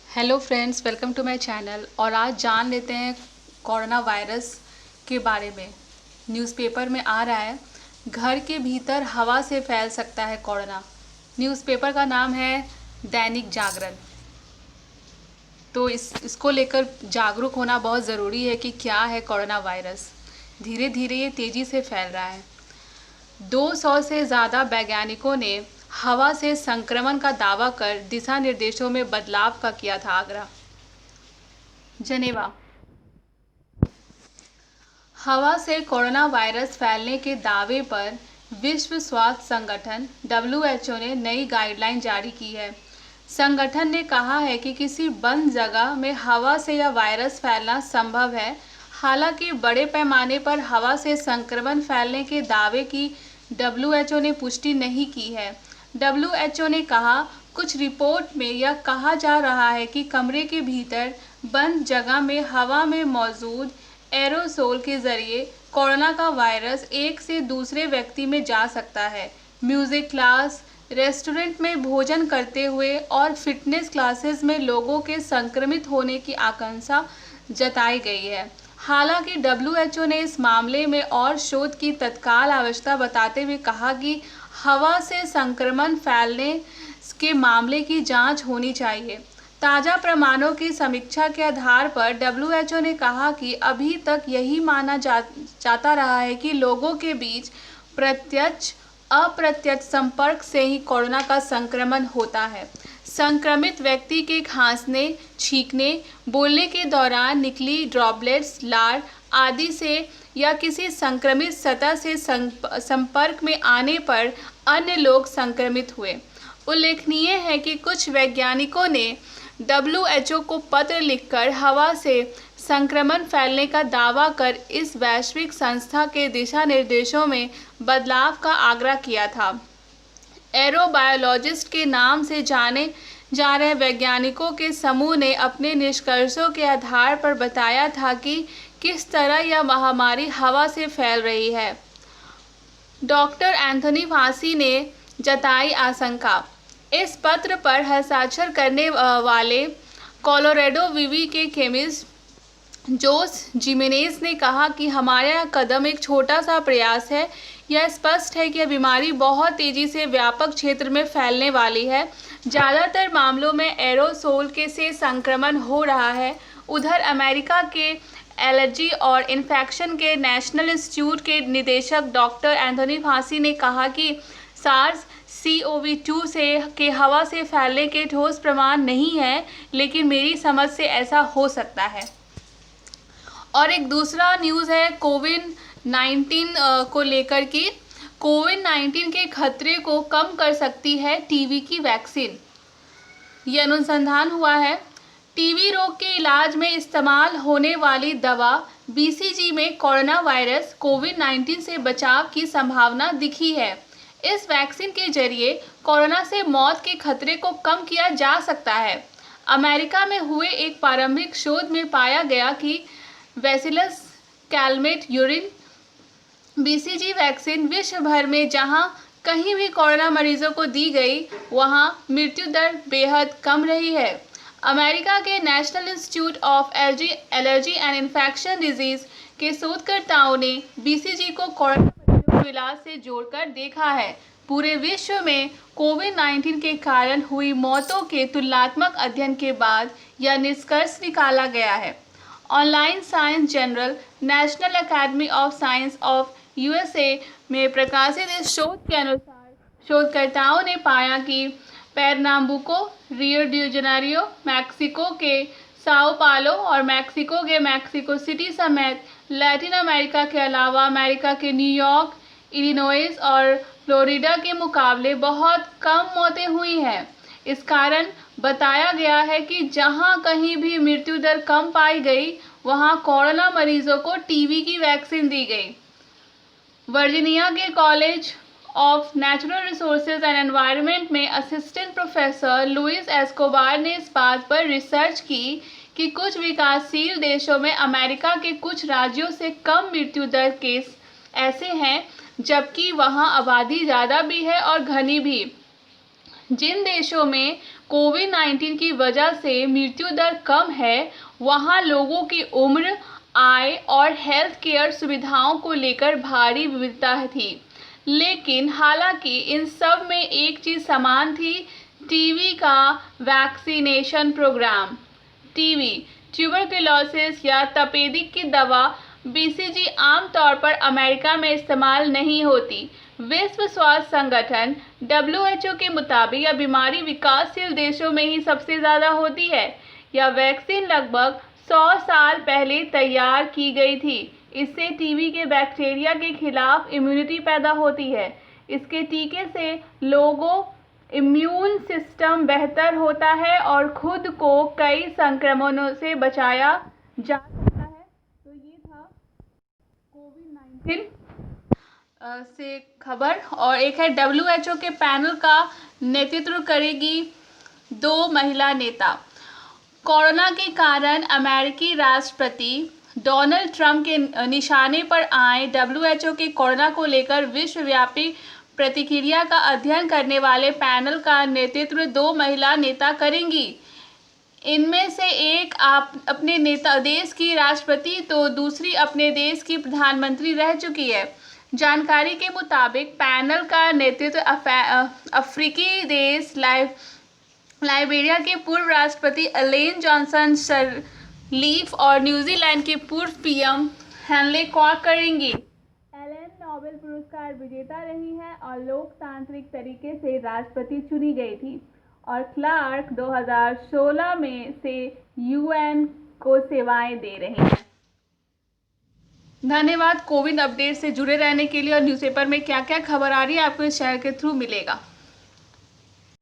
Hello friends, welcome to my channel. और आज जान लेते हैं कोरोना वायरस के बारे में। न्यूज़पेपर में आ रहा है, घर के भीतर हवा से फैल सकता है कोरोना। न्यूज़पेपर का नाम है दैनिक जागरण। तो इसको लेकर जागरूक होना बहुत ज़रूरी है कि क्या है कोरोना वायरस। धीरे धीरे ये तेज़ी से फैल रहा है। 200 से ज़्यादा वैज्ञानिकों ने हवा से संक्रमण का दावा कर दिशा निर्देशों में बदलाव का किया था आग्रह। जनेवा। हवा से कोरोना वायरस फैलने के दावे पर विश्व स्वास्थ्य संगठन WHO ने नई गाइडलाइन जारी की है। संगठन ने कहा है कि किसी बंद जगह में हवा से यह वायरस फैलना संभव है। हालांकि बड़े पैमाने पर हवा से संक्रमण फैलने के दावे की WHO ने पुष्टि नहीं की है। WHO ने कहा, कुछ रिपोर्ट में यह कहा जा रहा है कि कमरे के भीतर बंद जगह में हवा में मौजूद एरोसोल के जरिए कोरोना का वायरस एक से दूसरे व्यक्ति में जा सकता है। म्यूजिक क्लास, रेस्टोरेंट में भोजन करते हुए और फिटनेस क्लासेस में लोगों के संक्रमित होने की आशंका जताई गई है। हालांकि WHO ने इस मामले में और शोध की तत्काल आवश्यकता बताते हुए कहा कि हवा से संक्रमण फैलने के मामले की जांच होनी चाहिए। ताज़ा प्रमाणों की समीक्षा के आधार पर WHO ने कहा कि अभी तक यही माना जाता रहा है कि लोगों के बीच प्रत्यक्ष अप्रत्यक्ष संपर्क से ही कोरोना का संक्रमण होता है। संक्रमित व्यक्ति के खांसने, छींकने, बोलने के दौरान निकली ड्रॉपलेट्स, लार आदि से या किसी संक्रमित सतह से संपर्क में आने पर अन्य लोग संक्रमित हुए। उल्लेखनीय है कि कुछ वैज्ञानिकों ने WHO को पत्र लिखकर हवा से संक्रमण फैलने का दावा कर इस वैश्विक संस्था के दिशा निर्देशों में बदलाव का आग्रह किया था। एरोबायोलॉजिस्ट के नाम से जाने जा रहे वैज्ञानिकों के समूह ने अपने निष्कर्षों के आधार पर बताया था कि किस तरह यह महामारी हवा से फैल रही है। डॉक्टर एंथनी फासी ने जताई आशंका। इस पत्र पर हस्ताक्षर करने वाले कोलोराडो विवि के केमिस्ट जोस जिमेनेज ने कहा कि हमारा कदम एक छोटा सा प्रयास है। यह स्पष्ट है कि यह बीमारी बहुत तेज़ी से व्यापक क्षेत्र में फैलने वाली है। ज़्यादातर मामलों में एरोसोल के से संक्रमण हो रहा है। उधर अमेरिका के एलर्जी और इन्फेक्शन के नेशनल इंस्टीट्यूट के निदेशक डॉक्टर एंथनी फासी ने कहा कि SARS-CoV-2 के हवा से फैलने के ठोस प्रमाण नहीं है, लेकिन मेरी समझ से ऐसा हो सकता है। और एक दूसरा न्यूज़ है कोविड-19 को लेकर कि कोविड-19 के खतरे को कम कर सकती है टीबी की वैक्सीन। ये अनुसंधान हुआ है। टीबी रोग के इलाज में इस्तेमाल होने वाली दवा BCG में कोरोना वायरस कोविड-19 से बचाव की संभावना दिखी है। इस वैक्सीन के जरिए कोरोना से मौत के खतरे को कम किया जा सकता है। अमेरिका में हुए एक प्रारंभिक शोध में पाया गया कि bacillus Calmette urine BCG vaccine विश्व भर में जहां कहीं भी कोरोना मरीजों को दी गई, वहां मृत्यु दर बेहद कम रही है। अमेरिका के national institute of allergy and infection disease के शोधकर्ताओं ने BCG को कोरोना मरीजों के इलाज से जोड़कर देखा है। पूरे विश्व में कोविड-19 के कारण हुई मौतों के तुलनात्मक अध्ययन के बाद यह निष्कर्ष निकाला गया है। Online science journal national academy of science of USA में प्रकाशित इस शोध के अनुसार शोधकर्ताओं ने पाया कि पेरनाम्बुको, रियो डी जनेरियो, मैक्सिको के साओ पालो और मैक्सिको के मैक्सिको सिटी समेत लैटिन अमेरिका के अलावा अमेरिका के न्यूयॉर्क, इलिनोइस और फ्लोरिडा के मुकाबले बहुत कम मौतें हुई हैं। इस कारण बताया गया है कि जहां कहीं भी मृत्यु दर कम पाई गई, वहां कोरोना मरीजों को टीबी की वैक्सीन दी गई। वर्जीनिया के college of natural resources and environment में असिस्टेंट प्रोफेसर लुइस एस्कोबार ने इस बात पर रिसर्च की कि कुछ विकासशील देशों में अमेरिका के कुछ राज्यों से कम मृत्यु दर केस ऐसे हैं, जबकि वहां आबादी ज़्यादा भी है और घनी भी। जिन देशों में कोविड-19 की वजह से मृत्यु दर कम है, वहाँ लोगों की उम्र, आय और हेल्थ केयर सुविधाओं को लेकर भारी विविधता थी। लेकिन हालांकि इन सब में एक चीज़ समान थी, टीबी का वैक्सीनेशन प्रोग्राम। टीबी, ट्यूबरकुलोसिस या तपेदिक की दवा बीसीजी आमतौर पर अमेरिका में इस्तेमाल नहीं होती। विश्व स्वास्थ्य संगठन WHO के मुताबिक यह बीमारी विकासशील देशों में ही सबसे ज़्यादा होती है। यह वैक्सीन लगभग 100 साल पहले तैयार की गई थी। इससे टीबी के बैक्टीरिया के खिलाफ इम्यूनिटी पैदा होती है। इसके टीके से लोगों इम्यून सिस्टम बेहतर होता है और खुद को कई संक्रमणों से बचाया जा सकता है। तो ये था कोविड-19 से खबर। और एक है WHO के पैनल का नेतृत्व करेगी 2 महिला नेता। कोरोना के कारण अमेरिकी राष्ट्रपति डोनाल्ड ट्रंप के निशाने पर आए WHO के कोरोना को लेकर विश्वव्यापी प्रतिक्रिया का अध्ययन करने वाले पैनल का नेतृत्व 2 महिला नेता करेंगी। इनमें से एक अपने देश की राष्ट्रपति तो दूसरी अपने देश की प्रधानमंत्री रह चुकी है। जानकारी के मुताबिक पैनल का नेतृत्व अफ्रीकी देश लाइबेरिया के पूर्व राष्ट्रपति एलेन जॉनसन सरलीफ और न्यूजीलैंड के पूर्व PM हेनले क्लार्क करेंगी। एलेन नोबेल पुरस्कार विजेता रही हैं और लोकतांत्रिक तरीके से राष्ट्रपति चुनी गई थी, और क्लार्क 2016 में से UN को सेवाएं दे रही हैं। धन्यवाद। कोविड अपडेट से जुड़े रहने के लिए और न्यूज़पेपर में क्या क्या खबर आ रही है आपको इस चैनल के थ्रू मिलेगा।